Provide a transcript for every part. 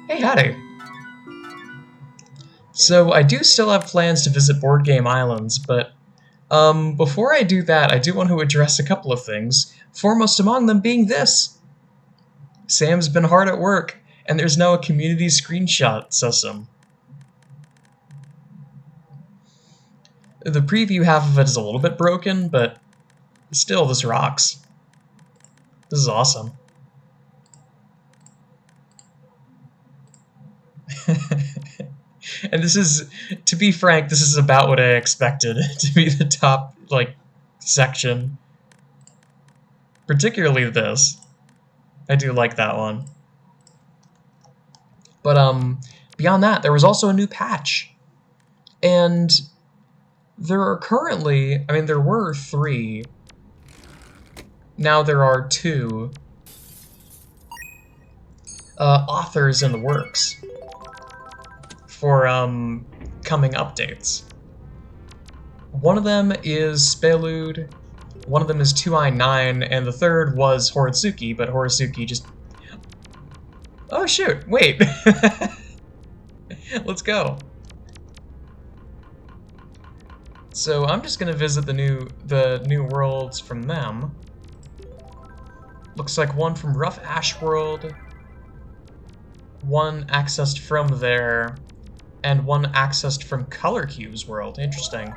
Hey, howdy. So I do still have plans to visit Board Game Islands, but before I do that, I do want to address a couple of things. Foremost among them being this: Sam's been hard at work, and there's now a community screenshot system. The preview half of it is a little bit broken, but still, this rocks. This is awesome. And this is, to be frank, this is about what I expected to be the top, section. Particularly this. I do like that one. But, beyond that, there was also a new patch. And there are currently, there were 3. Now there are 2 authors in the works for coming updates. One of them is Spelude, one of them is 2i9, and the third was Horitsuki, but Horitsuki just... Oh shoot, wait! Let's go. So I'm just gonna visit the new worlds from them. Looks like one from Rough Ash World, one accessed from there, and one accessed from Color Cube's world. Interesting.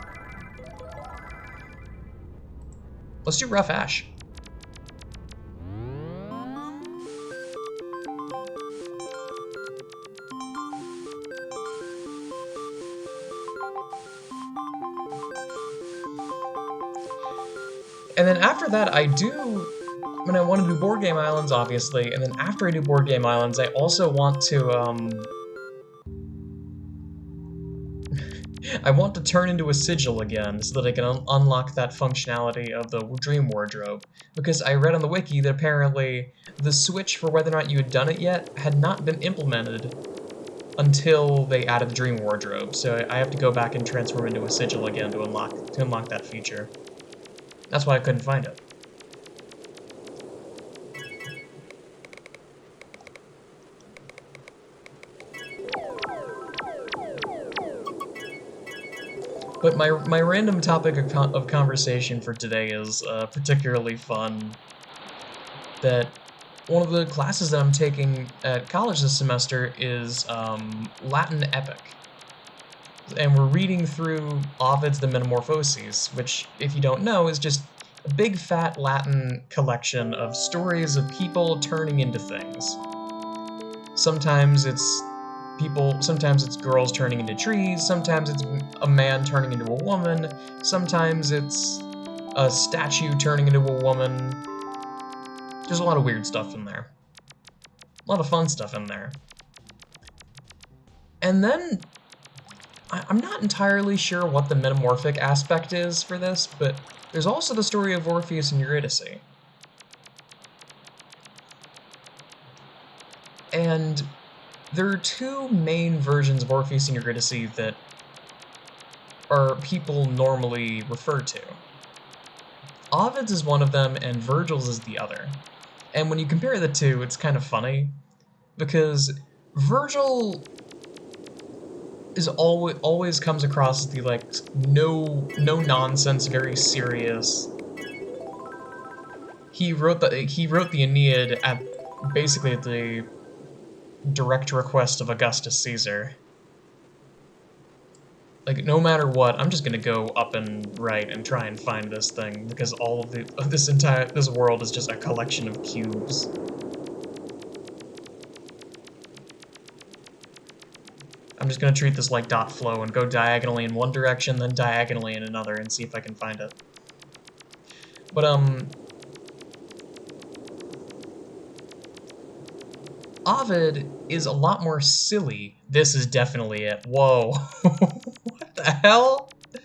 Let's do Rough Ash. And then after that, I want to do Board Game Islands, obviously, and then after I do Board Game Islands, I also want to, I want to turn into a sigil again, so that I can unlock that functionality of the Dream Wardrobe, because I read on the wiki that apparently the switch for whether or not you had done it yet had not been implemented until they added the Dream Wardrobe, so I have to go back and transform into a sigil again to unlock that feature. That's why I couldn't find it. But my random topic of conversation for today is particularly fun. That one of the classes that I'm taking at college this semester is Latin Epic. And we're reading through Ovid's The Metamorphoses, which, if you don't know, is just a big fat Latin collection of stories of people turning into things. Sometimes it's girls turning into trees, sometimes it's a man turning into a woman, sometimes it's a statue turning into a woman. There's a lot of weird stuff in there. A lot of fun stuff in there. And then, I'm not entirely sure what the metamorphic aspect is for this, but there's also the story of Orpheus and Eurydice. And there are 2 main versions of Orpheus and Eurydice that people normally refer to. Ovid's is one of them, and Virgil's is the other. And when you compare the 2, it's kind of funny, because Virgil is always comes across as the no nonsense, very serious. He wrote the Aeneid at basically at the direct request of Augustus Caesar. Like, no matter what, I'm just gonna go up and right and try and find this thing, because all of this world is just a collection of cubes. I'm just gonna treat this like dot flow and go diagonally in one direction, then diagonally in another, and see if I can find it. But, Ovid is a lot more silly. This is definitely it. Whoa. What the hell? I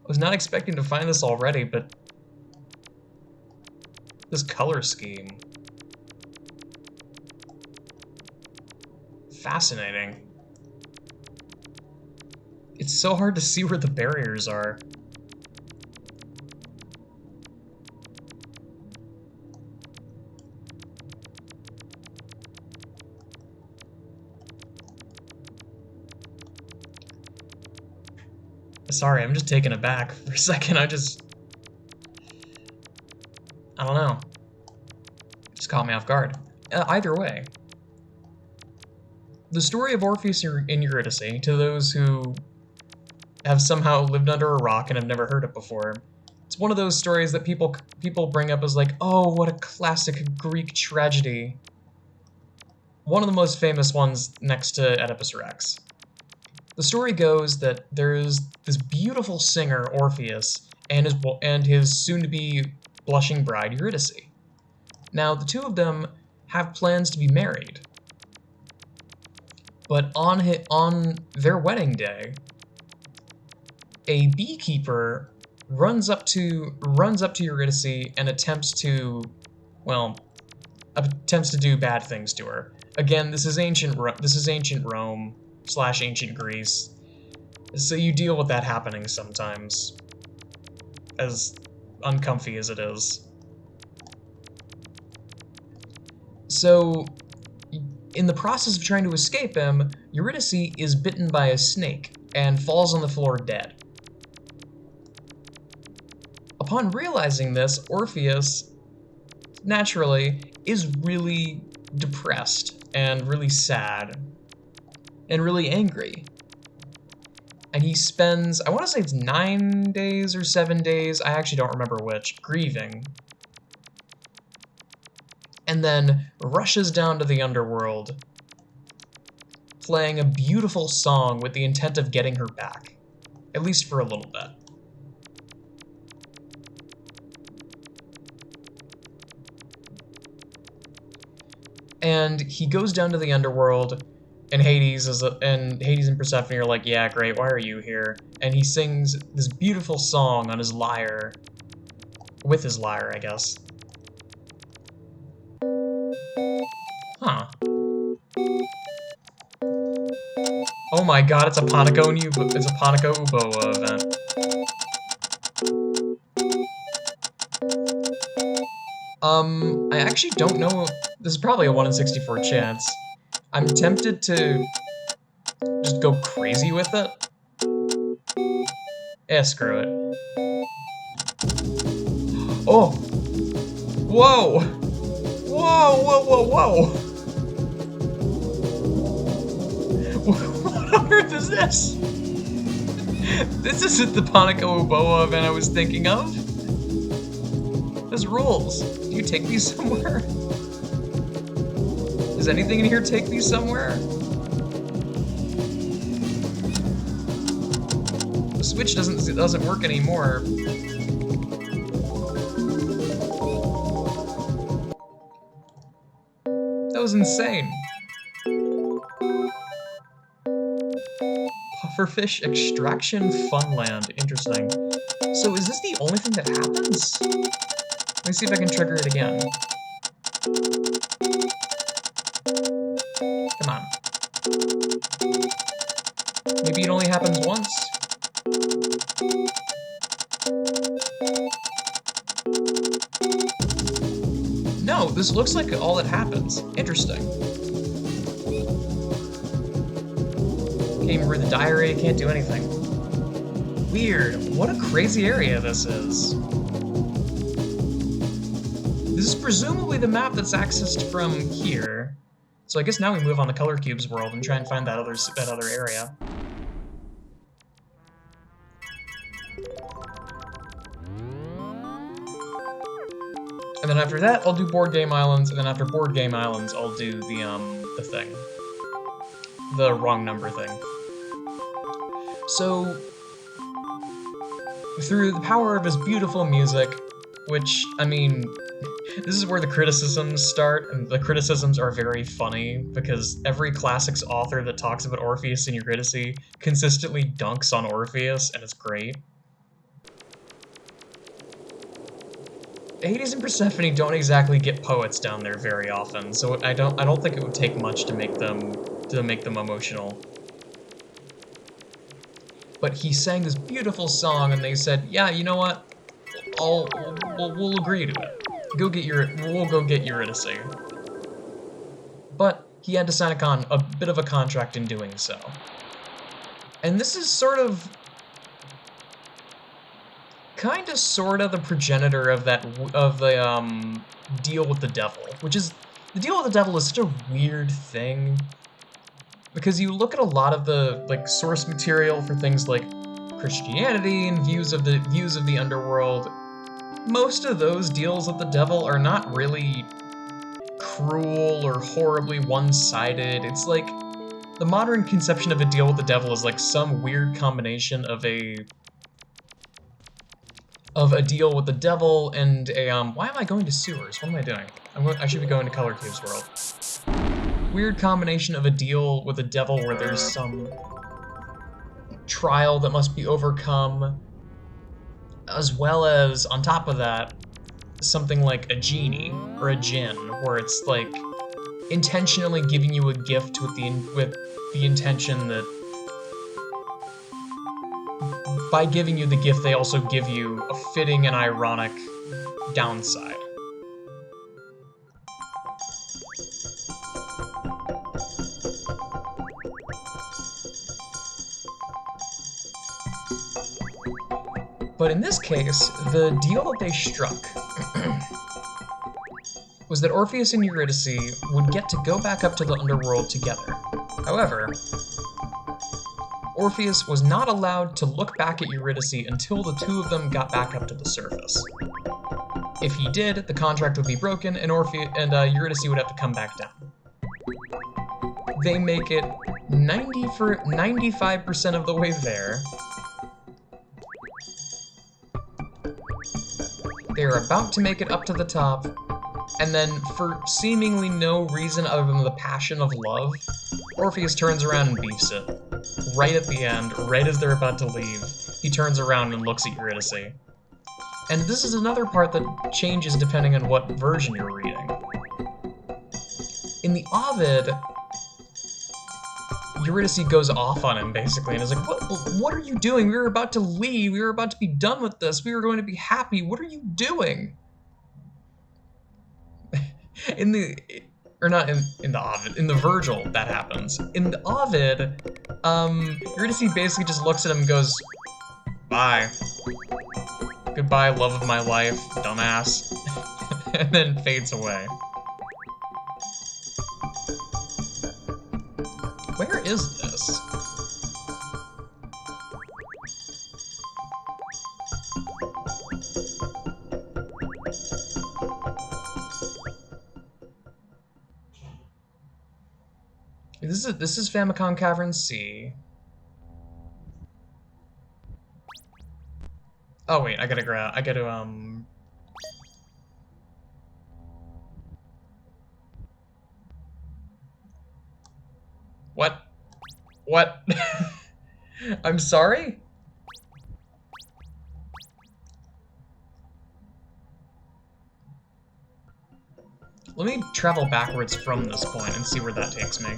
was not expecting to find this already, but... this color scheme. Fascinating. It's so hard to see where the barriers are. Sorry, I'm just taken aback for a second. I don't know. Just caught me off guard. Either way, the story of Orpheus in Eurydice, to those who have somehow lived under a rock and have never heard it before, it's one of those stories that people bring up as like, oh, what a classic Greek tragedy. One of the most famous ones next to Oedipus Rex. The story goes that there's this beautiful singer, Orpheus, and his soon-to-be blushing bride, Eurydice. Now, the two of them have plans to be married. But on their wedding day, a beekeeper runs up to Eurydice and attempts to do bad things to her. Again, this is ancient Rome / ancient Greece, so you deal with that happening sometimes, as uncomfy as it is. So, in the process of trying to escape him, Eurydice is bitten by a snake and falls on the floor dead. Upon realizing this, Orpheus, naturally, is really depressed and really sad and really angry. And he spends, I want to say it's 9 days or 7 days, I actually don't remember which, grieving. And then rushes down to the underworld, playing a beautiful song with the intent of getting her back. At least for a little bit. And he goes down to the underworld, and Hades and Persephone are like, yeah, great, why are you here? And he sings this beautiful song on his lyre. With his lyre, I guess. Huh. Oh my god, it's a Panico Uboa event. I actually don't know. This is probably a 1 in 64 chance. I'm tempted to just go crazy with it. Yeah, screw it. Oh! Whoa! Whoa, whoa, whoa, whoa! What on earth is this? This isn't the Panico Uboa event I was thinking of. This rules. Do you take these somewhere? Does anything in here take these somewhere? The Switch doesn't work anymore. That was insane. Pufferfish Extraction Funland. Interesting. So is this the only thing that happens? Let me see if I can trigger it again. Come on. Maybe it only happens once? No, this looks like all that happens. Interesting. Can't even read the diary, can't do anything. Weird. What a crazy area this is. This is presumably the map that's accessed from here. So I guess now we move on to Color Cube's world and try and find that other area. And then after that, I'll do Board Game Islands, and then after Board Game Islands, I'll do the thing. The wrong number thing. So, through the power of his beautiful music, which, I mean, this is where the criticisms start, and the criticisms are very funny, because every classics author that talks about Orpheus and Eurydice consistently dunks on Orpheus, and it's great. Hades and Persephone don't exactly get poets down there very often, so I don't think it would take much to make them emotional. But he sang this beautiful song, and they said, "Yeah, you know what? We'll agree to it. We'll go get Eurydice." But he had to sign a bit of a contract in doing so. And this is sort of kinda sorta the progenitor of the deal with the devil, which is, the deal with the devil is such a weird thing, because you look at a lot of the, like, source material for things like Christianity and views of the underworld. Most of those deals with the devil are not really cruel or horribly one-sided. It's like, the modern conception of a deal with the devil is like some weird combination of a deal with the devil and a, why am I going to sewers? What am I doing? I should be going to Color Cube's world. Weird combination of a deal with the devil where there's some trial that must be overcome, as well as, on top of that, something like a genie or a djinn, where it's like intentionally giving you a gift with the intention that by giving you the gift, they also give you a fitting and ironic downside. But in this case, the deal that they struck was that Orpheus and Eurydice would get to go back up to the underworld together. However, Orpheus was not allowed to look back at Eurydice until the two of them got back up to the surface. If he did, the contract would be broken, and Eurydice would have to come back down. They make it 95% of the way there. They're about to make it up to the top, and then, for seemingly no reason other than the passion of love, Orpheus turns around and beefs it. Right at the end, right as they're about to leave, he turns around and looks at Eurydice. And this is another part that changes depending on what version you're reading. In the Ovid, Eurydice goes off on him, basically, and is like, what are you doing? We were about to leave. We were about to be done with this. We were going to be happy. What are you doing? In the Ovid, in the Virgil, that happens. In the Ovid, Eurydice basically just looks at him and goes, bye. Goodbye, love of my life, dumbass. And then fades away. Where is this? This is Famicom Cavern C. Oh wait, I gotta What? What? I'm sorry? Let me travel backwards from this point and see where that takes me.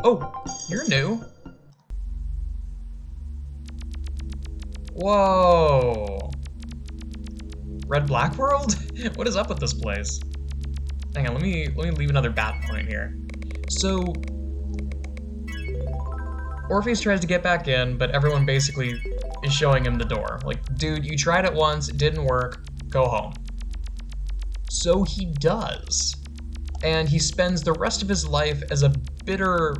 Oh, you're new. Whoa. Red Black World? What is up with this place? Hang on, let me leave another bat point here. So Orpheus tries to get back in, but everyone basically is showing him the door. Like, dude, you tried it once, it didn't work, go home. So he does. And he spends the rest of his life as a bitter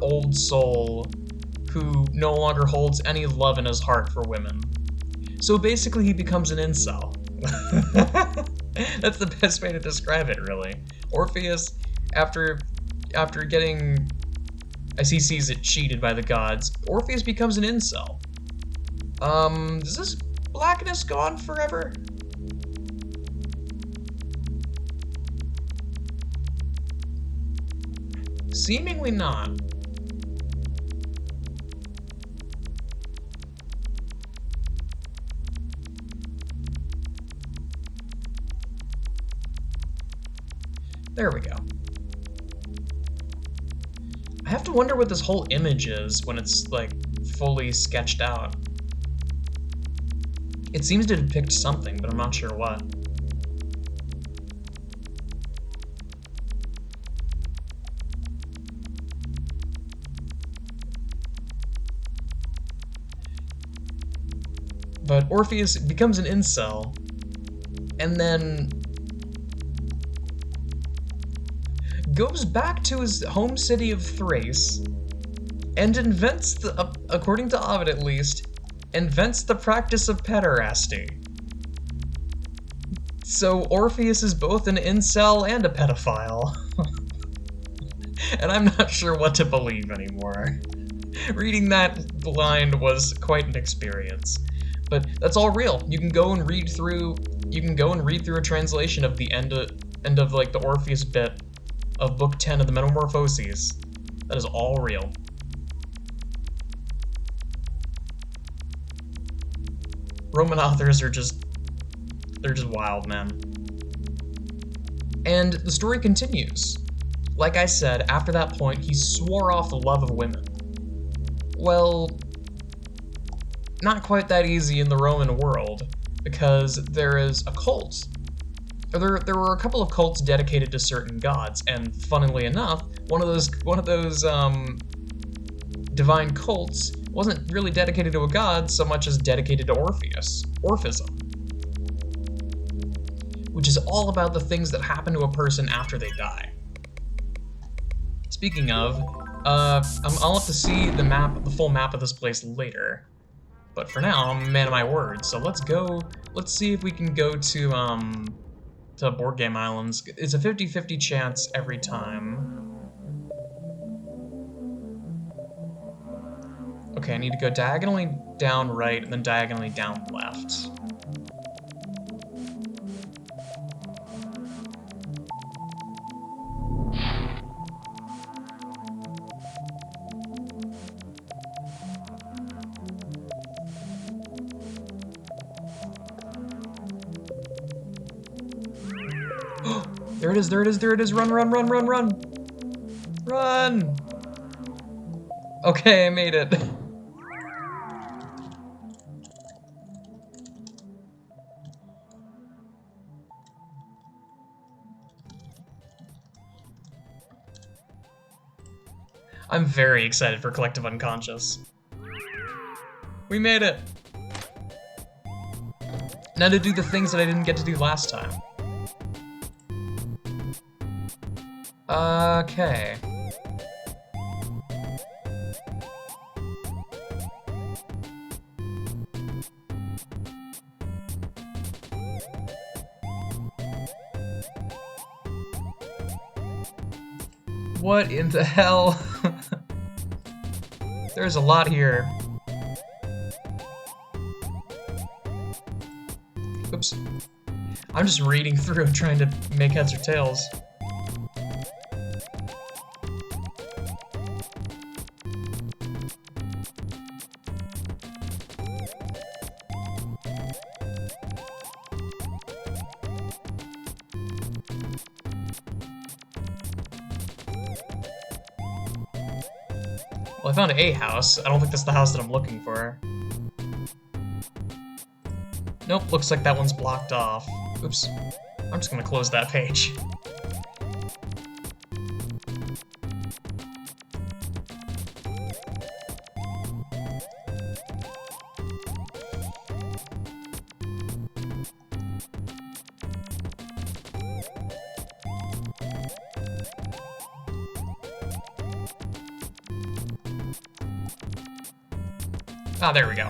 old soul who no longer holds any love in his heart for women. So basically he becomes an incel. That's the best way to describe it, really. Orpheus, after getting, as he sees it, cheated by the gods, Orpheus becomes an incel. Does this blackness go on forever? Seemingly not. There we go. I have to wonder what this whole image is when it's, like, fully sketched out. It seems to depict something, but I'm not sure what. But Orpheus becomes an incel, and then goes back to his home city of Thrace, and invents, according to Ovid at least, invents the practice of pederasty. So Orpheus is both an incel and a pedophile. And I'm not sure what to believe anymore. Reading that line was quite an experience. But that's all real. You can go and read through a translation of the end of like the Orpheus bit of book 10 of the Metamorphoses. That is all real. Roman authors are they're just wild, man. And the story continues. Like I said, after that point, he swore off the love of women. Well, not quite that easy in the Roman world, because there is a cult. There were a couple of cults dedicated to certain gods, and funnily enough, one of those divine cults wasn't really dedicated to a god so much as dedicated to Orpheus, Orphism, which is all about the things that happen to a person after they die. Speaking of, I'll have to see the full map of this place later. But for now, I'm a man of my word, so let's see if we can go to Board Game Islands. It's a 50-50 chance every time. Okay, I need to go diagonally down right and then diagonally down left. There it is, there it is, there it is. Run, run, run, run, run. Run! Okay, I made it. I'm very excited for Collective Unconscious. We made it! Now to do the things that I didn't get to do last time. Okay. What in the hell? There's a lot here. Oops. I'm just reading through and trying to make heads or tails. Well, I found a house. I don't think that's the house that I'm looking for. Nope, looks like that one's blocked off. Oops. I'm just gonna close that page. Ah, there we go.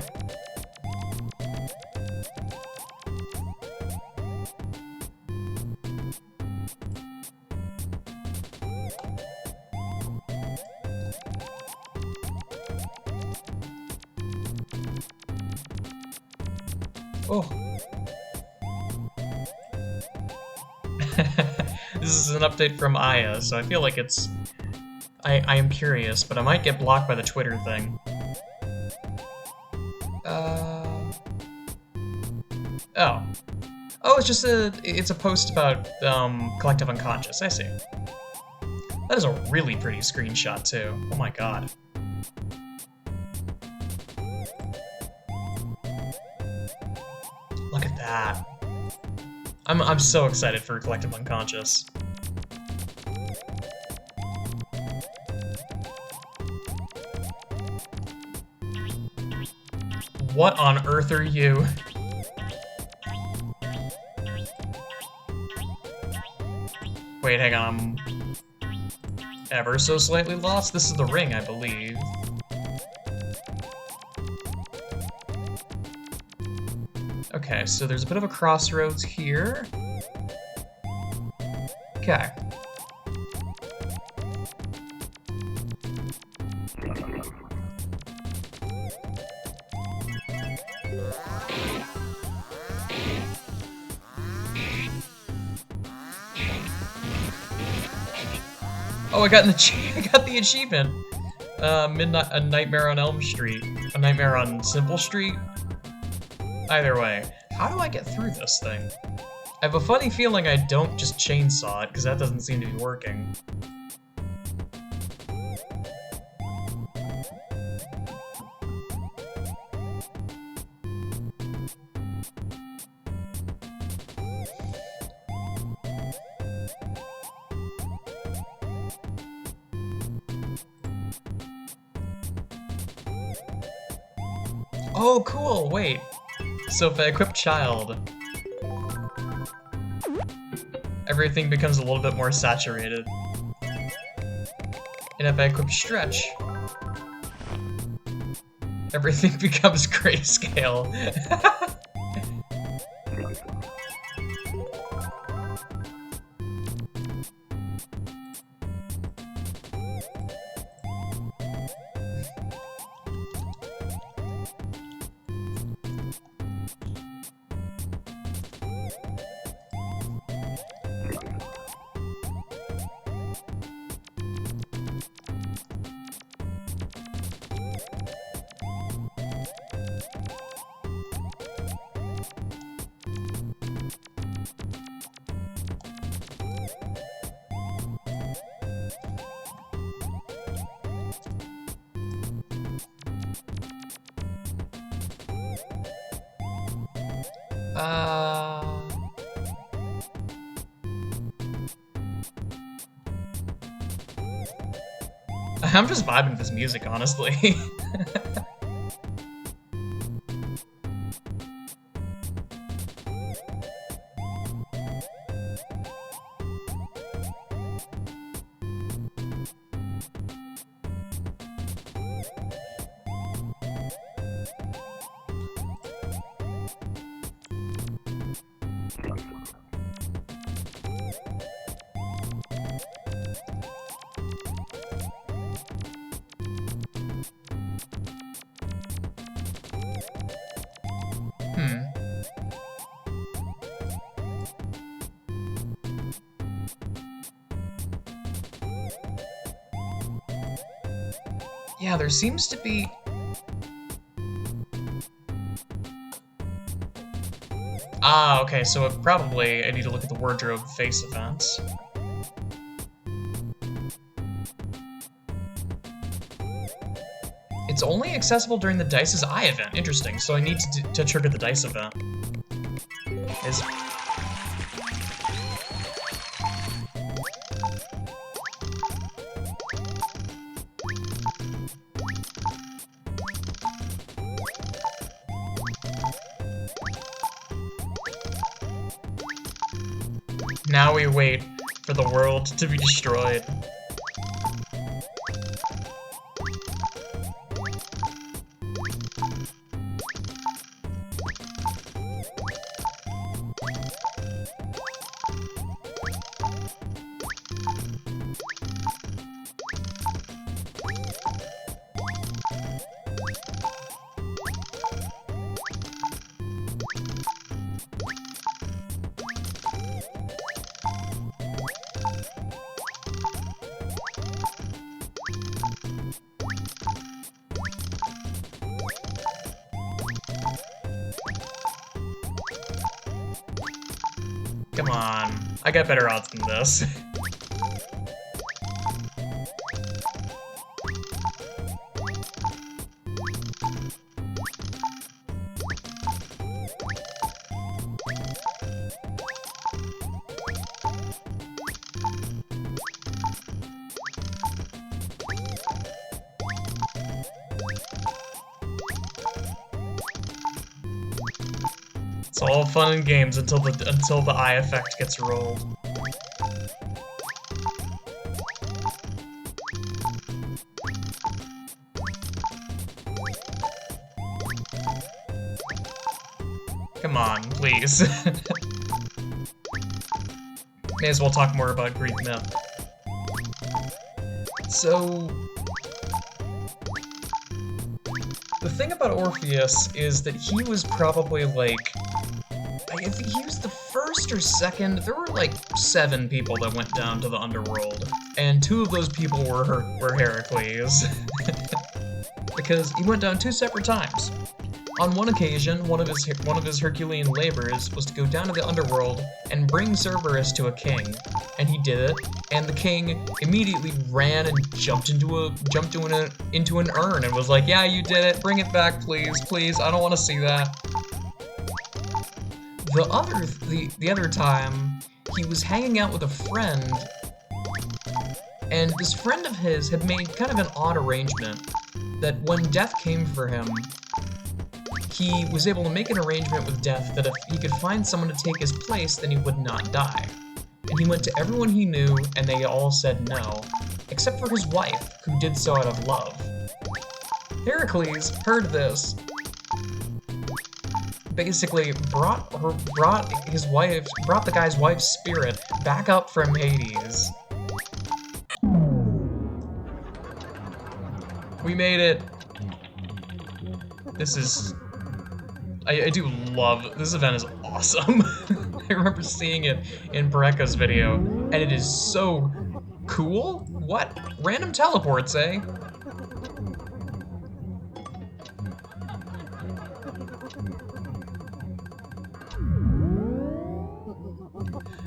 Oh. This is an update from Aya, so I feel like it's... I am curious, but I might get blocked by the Twitter thing. Oh. Oh, it's just it's a post about Collective Unconscious, I see. That is a really pretty screenshot, too. Oh my god. Look at that. I'm so excited for Collective Unconscious. What on earth are you? Wait, hang on, I'm ever so slightly lost? This is the ring, I believe. Okay, so there's a bit of a crossroads here. Okay. Oh, I got the achievement. Midnight, A Nightmare on Elm Street. A Nightmare on Simple Street? Either way. How do I get through this thing? I have a funny feeling I don't just chainsaw it, because that doesn't seem to be working. Oh, cool, wait. So if I equip Child, everything becomes a little bit more saturated. And if I equip Stretch, everything becomes grayscale. I'm just vibing with this music, honestly. Yeah, there seems to be... Ah, okay, so probably I need to look at the wardrobe face events. It's only accessible during the Dice's Eye event. Interesting, so I need to trigger the Dice event. Is... Now we wait for the world to be destroyed. Come on, I got better odds than this. It's all fun and games until the eye effect gets rolled. Come on, please. May as well talk more about Greek myth. So, the thing about Orpheus is that he was probably like, I think he was the first or second. There were like 7 people that went down to the underworld, and 2 of those people were Heracles, because he went down 2 separate times. On one occasion, one of his Herculean labors was to go down to the underworld and bring Cerberus to a king, and he did it. And the king immediately ran and jumped into an urn and was like, "Yeah, you did it. Bring it back, please, please. I don't want to see that." The other time, he was hanging out with a friend, and this friend of his had made kind of an odd arrangement that when death came for him, he was able to make an arrangement with death that if he could find someone to take his place, then he would not die. And he went to everyone he knew, and they all said no, except for his wife, who did so out of love. Heracles heard this, basically brought the guy's wife's spirit back up from Hades. We made it. This is... I do love... This event is awesome. I remember seeing it in Bareka's video, and it is so cool. What? Random teleports, eh?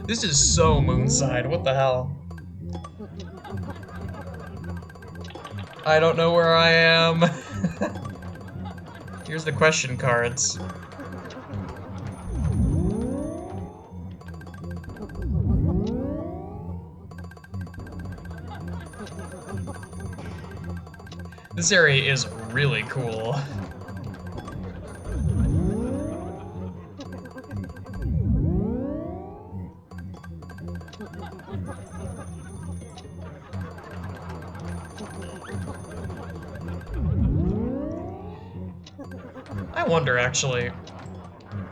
This is so Moonside, what the hell? I don't know where I am. Here's the question cards. This area is really cool. I wonder, actually.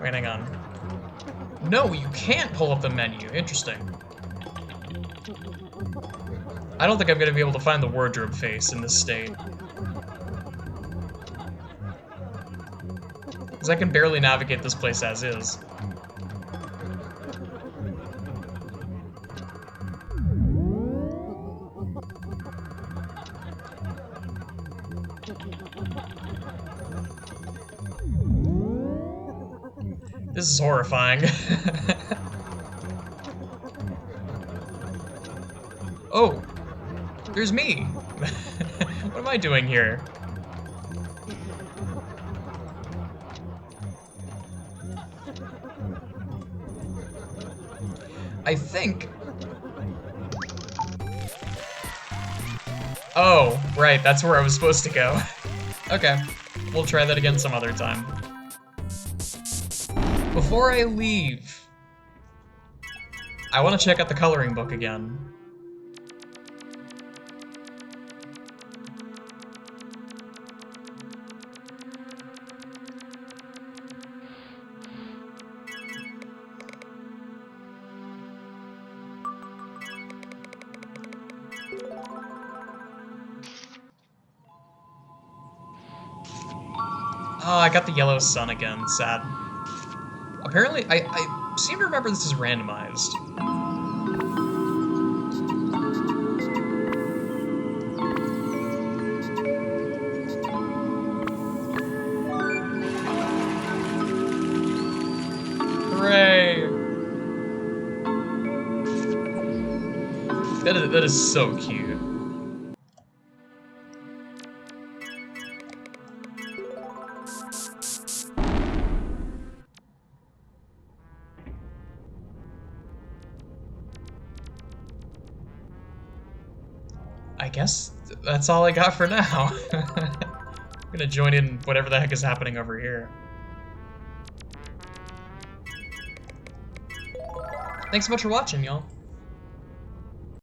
Wait, hang on. No, you can't pull up the menu. Interesting. I don't think I'm gonna be able to find the wardrobe face in this state. Because I can barely navigate this place as is. This is horrifying. Oh, there's me. What am I doing here? I think... Oh, right, that's where I was supposed to go. Okay, we'll try that again some other time. Before I leave, I want to check out the coloring book again. Oh, I got the yellow sun again. Sad. Apparently, I seem to remember this is randomized. Hooray! That is so cute. I guess that's all I got for now. I'm gonna join in whatever the heck is happening over here. Thanks so much for watching, y'all.